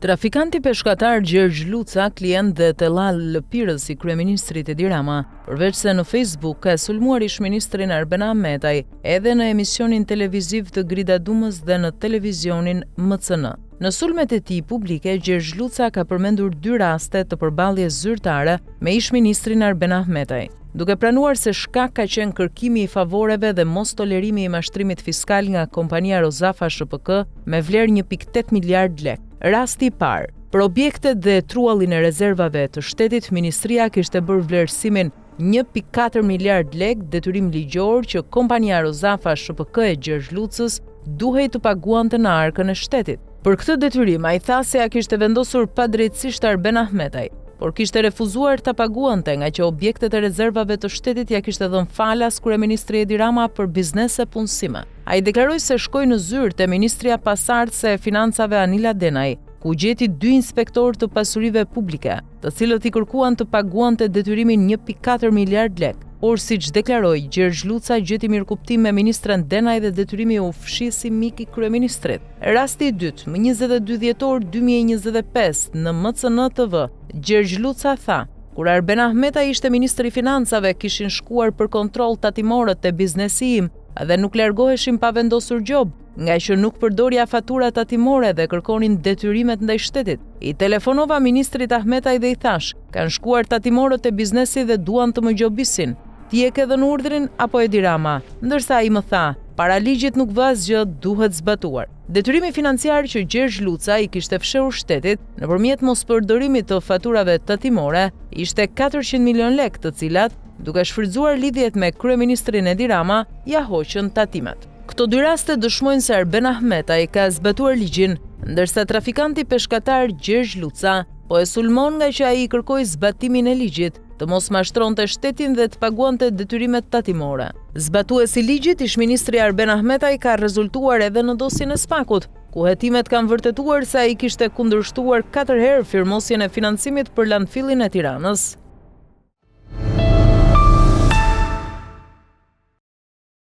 Trafikanti peshkatar Gjergj Luca, klient dhe Tellal Lëpirës i kryeministrit Edi Rama, përveç se në Facebook ka sulmuar ish-ministrin Arben Ahmetaj edhe në emisionin televiziv të Grida Dumës dhe në televizionin MCN. Në sulmet e tij publike, Gjergj Luca ka përmendur 2 raste të përballjes zyrtare me ish-ministrin Arben Ahmetaj, duke pranuar se shkak ka qenë kërkimi i favoreve dhe mos tolerimi i mashtrimit fiskal nga kompania Rozafa SHPK me vlerë 1.8 miliard lek. Rasti i parë, për objektet dhe truallin e rezervave të shtetit, Ministria kishte bërë vlerësimin 1.4 miliard lek detyrim ligjor që kompania Rozafa SHPK e Gjergj Lucës duhej të paguante në arkën e shtetit. Për këtë detyrim, ai tha se ja kishte vendosur padrejtësisht Arben Ahmetaj, por kishte refuzuar ta paguante nga që objektet e rezervave të shtetit ja kishte dhënë falas kryeministri Edi Rama për biznese punësime. Ai deklaroi se shkoi në zyrë te Ministria Pasardhëse e Financave Anila Denaj, ku gjeti 2 inspektorë të pasurive publike, të cilët i kërkuan të paguante detyrimin 1.4 miliard lek. Por siç deklaroi, Gjergj Luca gjeti mirëkuptim me ministren Denaj dhe detyrimi u fshisi mik i kryeministrit. Rasti i dytë, më 22 dhjetor 2025 në MCN TV, Gjergj Luca tha: kur Arben Ahmetaj ishte ministri i financave, kishin shkuar për kontroll tatimorët e biznesi im dhe nuk largoheshin pa vendosur gjob, nga që nuk përdorja fatura tatimore dhe kërkonin detyrimet ndaj shtetit. I telefonova ministrit Ahmetaj dhe i thash: kanë shkuar tatimorët e biznesi dhe duan të më gjobisin. Ti e ke dhënë urdhrin apo Edi Rama? Ndërsa ai më tha: para ligjit nuk vë asgjë, duhet zbatuar. Detyrimi financiar që Gjergj Luca i kishte fshehur shtetit nëpërmjet mospërdorimit të faturave tatimore ishte 400 milion lek, të cilat, duke shfrytzuar lidhjet me kryeministrin Edi Rama, ja hoqën tatimet. Këto 2 raste dëshmojnë se Arben Ahmetaj ka zbatuar ligjin, ndërsa trafikanti peshkatar Gjergj Luca po e sulmon nga që ai i kërkoi zbatimin e ligjit, të mos mashtronte shtetin dhe të paguante detyrimet tatimore. Zbatuesi i ligjit, ish-ministri Arben Ahmetaj, ka rezultuar edhe në dosjen e Spakut, ku hetimet kanë vërtetuar se ai kishte kundërshtuar 4 herë firmosjen e financimit për landfillin e Tiranës.